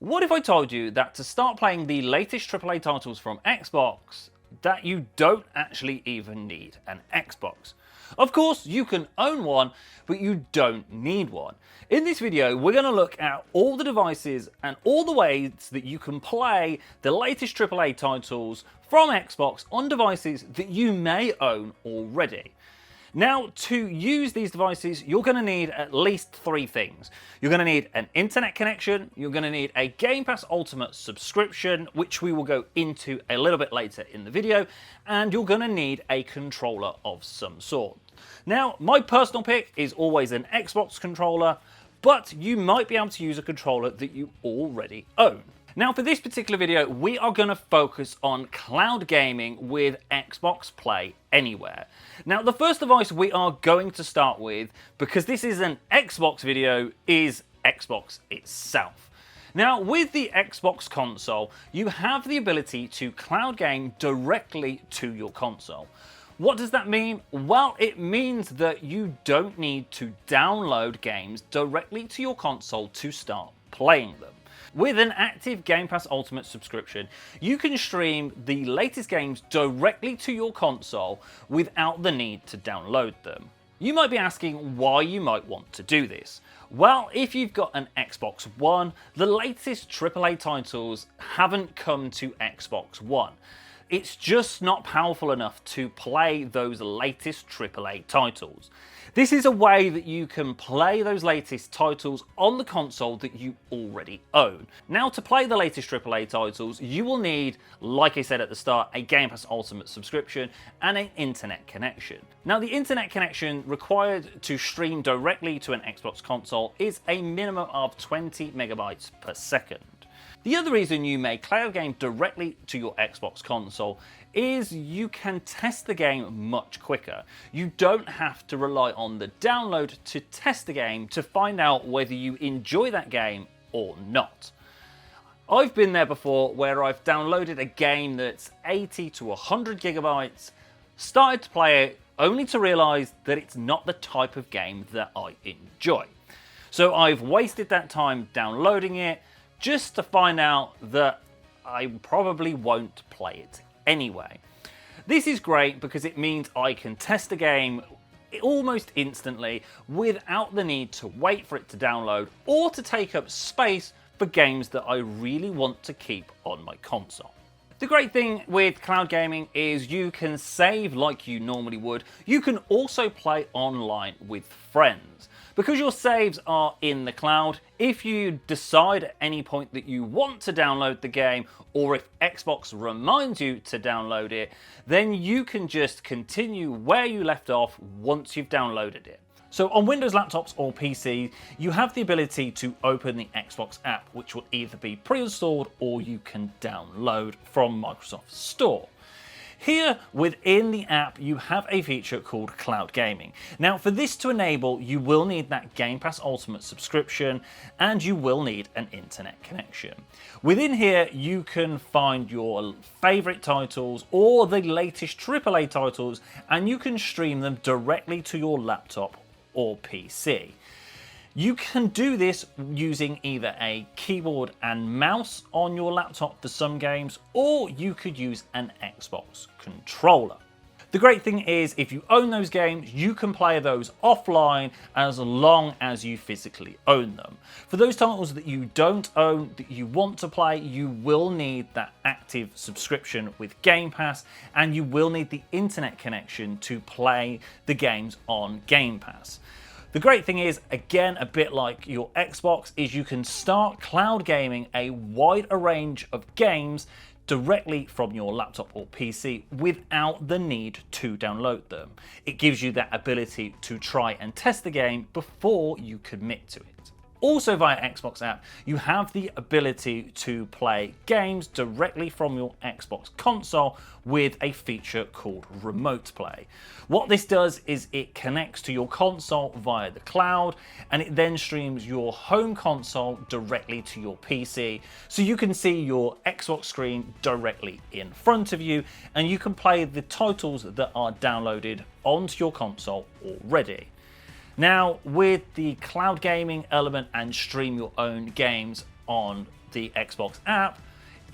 What if I told you that to start playing the latest AAA titles from Xbox, that you don't actually even need an Xbox? Of course, you can own one, but you don't need one. In this video, we're going to look at all the devices and all the ways that you can play the latest AAA titles from Xbox on devices that you may own already. Now, to use these devices, you're going to need at least three things. You're going to need an internet connection, you're going to need a Game Pass Ultimate subscription, which we will go into a little bit later in the video, and you're going to need a controller of some sort. Now, my personal pick is always an Xbox controller, but you might be able to use a controller that you already own. Now, for this particular video, we are going to focus on cloud gaming with Xbox Play Anywhere. Now, the first device we are going to start with, because this is an Xbox video, is Xbox itself. Now, with the Xbox console, you have the ability to cloud game directly to your console. What does that mean? Well, it means that you don't need to download games directly to your console to start playing them. With an active Game Pass Ultimate subscription, you can stream the latest games directly to your console without the need to download them. You might be asking why you might want to do this. Well, if you've got an Xbox One, the latest AAA titles haven't come to Xbox One. It's just not powerful enough to play those latest AAA titles. This is a way that you can play those latest titles on the console that you already own. Now, to play the latest AAA titles, you will need, like I said at the start, a Game Pass Ultimate subscription and an internet connection. Now, the internet connection required to stream directly to an Xbox console is a minimum of 20 megabytes per second. The other reason you may cloud game directly to your Xbox console is you can test the game much quicker. You don't have to rely on the download to test the game to find out whether you enjoy that game or not. I've been there before where I've downloaded a game that's 80 to 100 gigabytes, started to play it only to realize that it's not the type of game that I enjoy. So I've wasted that time downloading it, just to find out that I probably won't play it anyway. This is great because it means I can test the game almost instantly without the need to wait for it to download or to take up space for games that I really want to keep on my console. The great thing with cloud gaming is you can save like you normally would. You can also play online with friends. Because your saves are in the cloud, if you decide at any point that you want to download the game, or if Xbox reminds you to download it, then you can just continue where you left off once you've downloaded it. So on Windows laptops or PC, you have the ability to open the Xbox app, which will either be pre-installed or you can download from Microsoft Store. Here within the app, you have a feature called Cloud Gaming. Now, for this to enable, you will need that Game Pass Ultimate subscription and you will need an internet connection. Within here, you can find your favorite titles or the latest AAA titles, and you can stream them directly to your laptop or PC. You can do this using either a keyboard and mouse on your laptop for some games, or you could use an Xbox controller. The great thing is, if you own those games, you can play those offline as long as you physically own them. For those titles that you don't own, that you want to play, you will need that active subscription with Game Pass, and you will need the internet connection to play the games on Game Pass. The great thing is, again, a bit like your Xbox, is you can start cloud gaming a wider range of games directly from your laptop or PC without the need to download them. It gives you that ability to try and test the game before you commit to it. Also via Xbox app, you have the ability to play games directly from your Xbox console with a feature called Remote Play. What this does is it connects to your console via the cloud, and it then streams your home console directly to your PC, so you can see your Xbox screen directly in front of you, and you can play the titles that are downloaded onto your console already. Now, with the cloud gaming element and stream your own games on the Xbox app,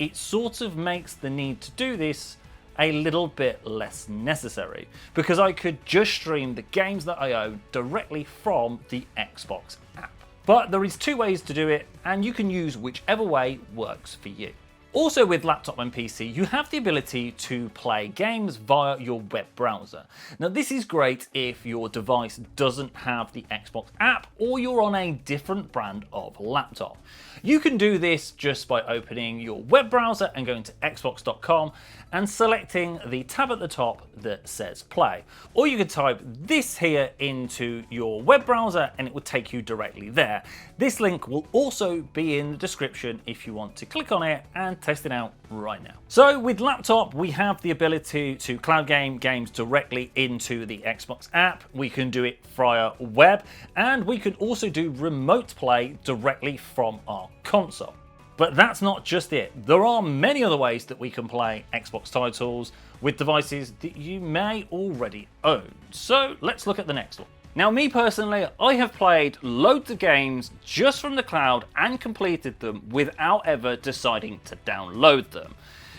it sort of makes the need to do this a little bit less necessary, because I could just stream the games that I own directly from the Xbox app. But there is two ways to do it, and you can use whichever way works for you. Also with laptop and PC, you have the ability to play games via your web browser. Now this is great if your device doesn't have the Xbox app or you're on a different brand of laptop. You can do this just by opening your web browser and going to xbox.com and selecting the tab at the top that says play. Or you could type this here into your web browser and it will take you directly there. This link will also be in the description if you want to click on it and test it out right now. So with laptop, we have the ability to cloud game games directly into the Xbox app. We can do it via web, and we can also do remote play directly from our console. But that's not just it. There are many other ways that we can play Xbox titles with devices that you may already own. So let's look at the next one. Now, me personally, I have played loads of games just from the cloud and completed them without ever deciding to download them.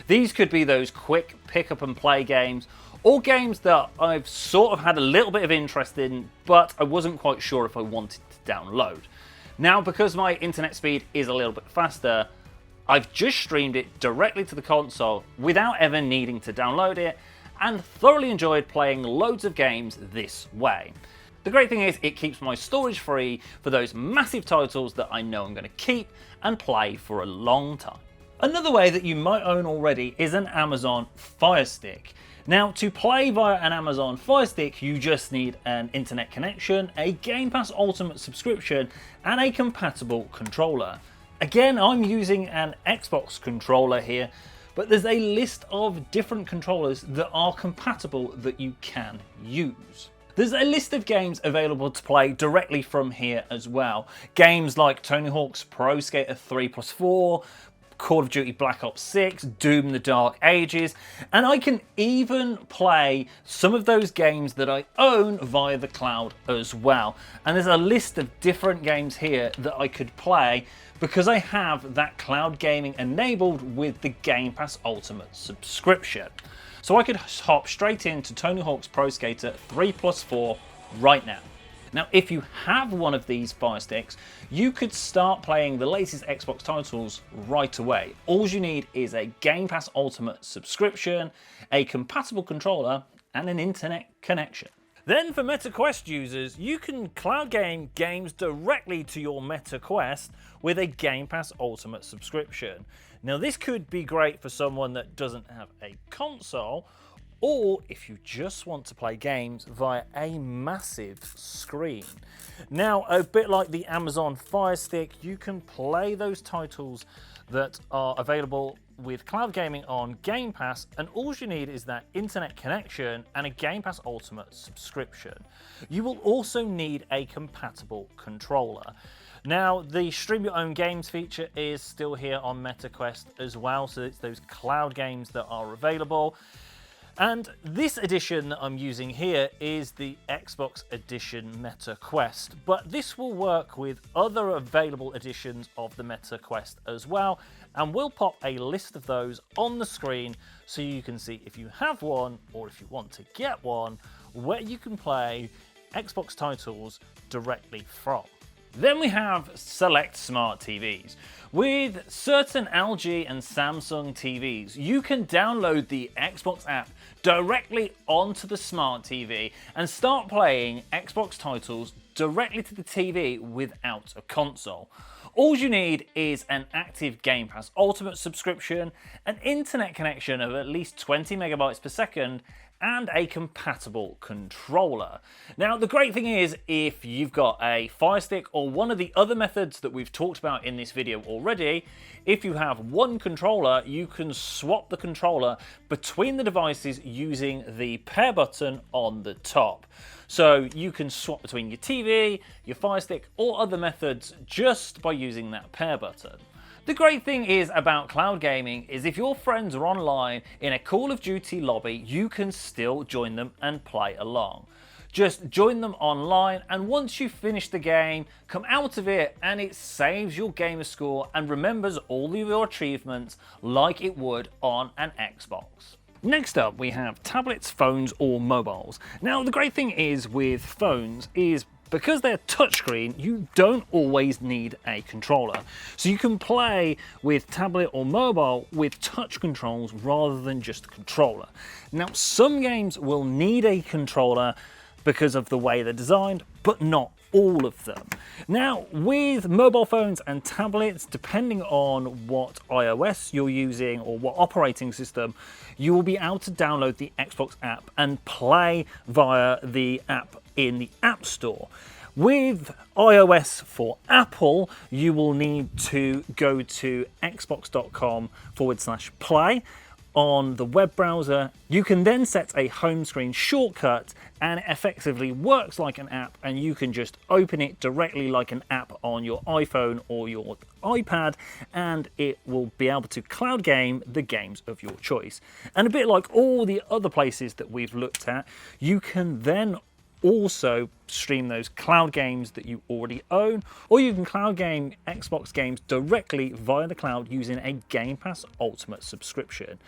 These could be those quick pick up and play games, or games that I've sort of had a little bit of interest in, but I wasn't quite sure if I wanted to download. Now, because my internet speed is a little bit faster, I've just streamed it directly to the console without ever needing to download it, and thoroughly enjoyed playing loads of games this way. The great thing is it keeps my storage free for those massive titles that I know I'm going to keep and play for a long time. Another way that you might own already is an Amazon Firestick. Now, to play via an Amazon Firestick, you just need an internet connection, a Game Pass Ultimate subscription, and a compatible controller. Again, I'm using an Xbox controller here, but there's a list of different controllers that are compatible that you can use. There's a list of games available to play directly from here as well. Games like Tony Hawk's Pro Skater 3+4, Call of Duty Black Ops 6, Doom the Dark Ages, and I can even play some of those games that I own via the cloud as well. And there's a list of different games here that I could play because I have that cloud gaming enabled with the Game Pass Ultimate subscription. So I could hop straight into Tony Hawk's Pro Skater 3+4 right now. Now, if you have one of these Fire Sticks, you could start playing the latest Xbox titles right away. All you need is a Game Pass Ultimate subscription, a compatible controller, and an internet connection. Then for Meta Quest users, you can cloud game games directly to your Meta Quest with a Game Pass Ultimate subscription. Now this could be great for someone that doesn't have a console, or if you just want to play games via a massive screen. Now, a bit like the Amazon Fire Stick, you can play those titles that are available with cloud gaming on Game Pass, and all you need is that internet connection and a Game Pass Ultimate subscription. You will also need a compatible controller. Now, the Stream Your Own Games feature is still here on Meta Quest as well, so it's those cloud games that are available. And this edition that I'm using here is the Xbox Edition Meta Quest, but this will work with other available editions of the Meta Quest as well, and we'll pop a list of those on the screen so you can see if you have one or if you want to get one, where you can play Xbox titles directly from. Then we have select smart TVs. With certain LG and Samsung TVs, you can download the Xbox app directly onto the smart TV and start playing Xbox titles directly to the TV without a console. All you need is an active Game Pass Ultimate subscription, an internet connection of at least 20 megabytes per second, and a compatible controller. Now, the great thing is, if you've got a Fire Stick or one of the other methods that we've talked about in this video already, if you have one controller, you can swap the controller between the devices using the pair button on the top. So you can swap between your TV, your Fire Stick, or other methods just by using that pair button. The great thing is about cloud gaming is if your friends are online in a Call of Duty lobby, you can still join them and play along. Just join them online, and once you finish the game, come out of it and it saves your gamer score and remembers all of your achievements like it would on an Xbox. Next up, we have tablets, phones, or mobiles. Now, the great thing is with phones is because they're touchscreen, you don't always need a controller. So you can play with tablet or mobile with touch controls rather than just a controller. Now, some games will need a controller because of the way they're designed, but not all of them. Now, with mobile phones and tablets, depending on what iOS you're using or what operating system, you will be able to download the Xbox app and play via the app in the App Store. With iOS for Apple, you will need to go to xbox.com/play on the web browser. You can then set a home screen shortcut and it effectively works like an app, and you can just open it directly like an app on your iPhone or your iPad, and it will be able to cloud game the games of your choice. And a bit like all the other places that we've looked at, you can then also stream those cloud games that you already own, or you can cloud game Xbox games directly via the cloud using a Game Pass Ultimate subscription.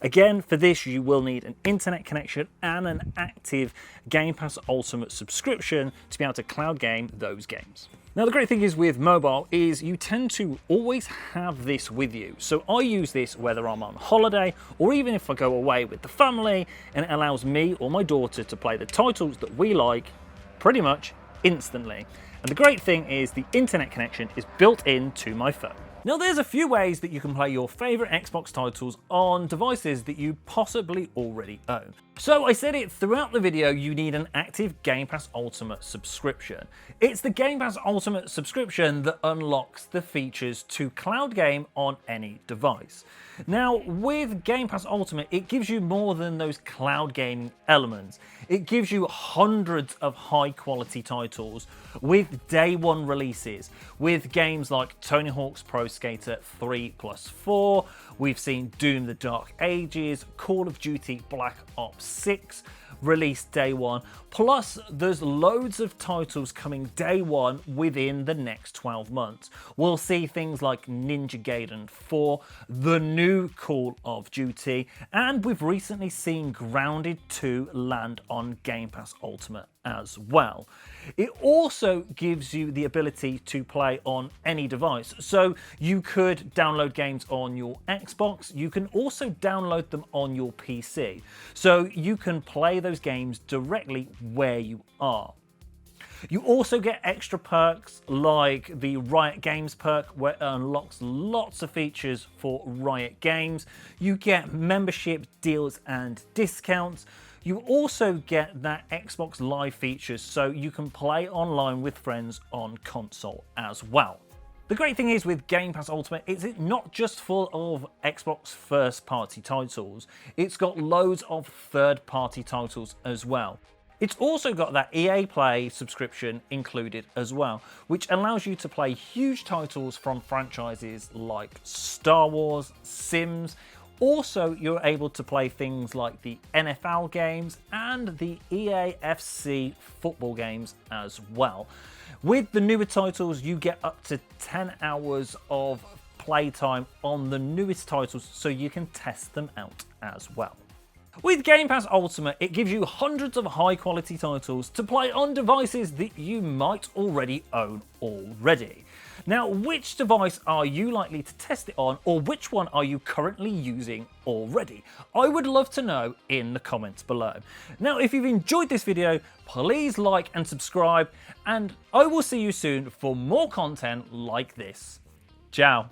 Again, for this you will need an internet connection and an active Game Pass Ultimate subscription to be able to cloud game those games. Now, the great thing is with mobile is you tend to always have this with you. So I use this whether I'm on holiday or even if I go away with the family, and it allows me or my daughter to play the titles that we like pretty much instantly. And the great thing is the internet connection is built into my phone. Now, there's a few ways that you can play your favourite Xbox titles on devices that you possibly already own. So I said it throughout the video, you need an active Game Pass Ultimate subscription. It's the Game Pass Ultimate subscription that unlocks the features to cloud game on any device. Now, with Game Pass Ultimate, it gives you more than those cloud gaming elements. It gives you hundreds of high quality titles with day one releases, with games like Tony Hawk's Pro Skater 3+4, we've seen Doom the Dark Ages, Call of Duty Black Ops 6, released day one, plus there's loads of titles coming day one within the next 12 months. We'll see things like Ninja Gaiden 4, the new Call of Duty, and we've recently seen Grounded 2 land on Game Pass Ultimate as well. It also gives you the ability to play on any device. So you could download games on your Xbox, you can also download them on your PC. So you can play those games directly where you are. You also get extra perks like the Riot Games perk, where it unlocks lots of features for Riot Games. You get membership deals and discounts. You also get that Xbox Live features, so you can play online with friends on console as well. The great thing is with Game Pass Ultimate is it's not just full of Xbox first-party titles, it's got loads of third-party titles as well. It's also got that EA Play subscription included as well, which allows you to play huge titles from franchises like Star Wars, Sims. Also, you're able to play things like the NFL games and the EA FC football games as well. With the newer titles, you get up to 10 hours of playtime on the newest titles, so you can test them out as well. With Game Pass Ultimate, it gives you hundreds of high quality titles to play on devices that you might already own already. Now, which device are you likely to test it on, or which one are you currently using already? I would love to know in the comments below. Now, if you've enjoyed this video, please like and subscribe, and I will see you soon for more content like this. Ciao.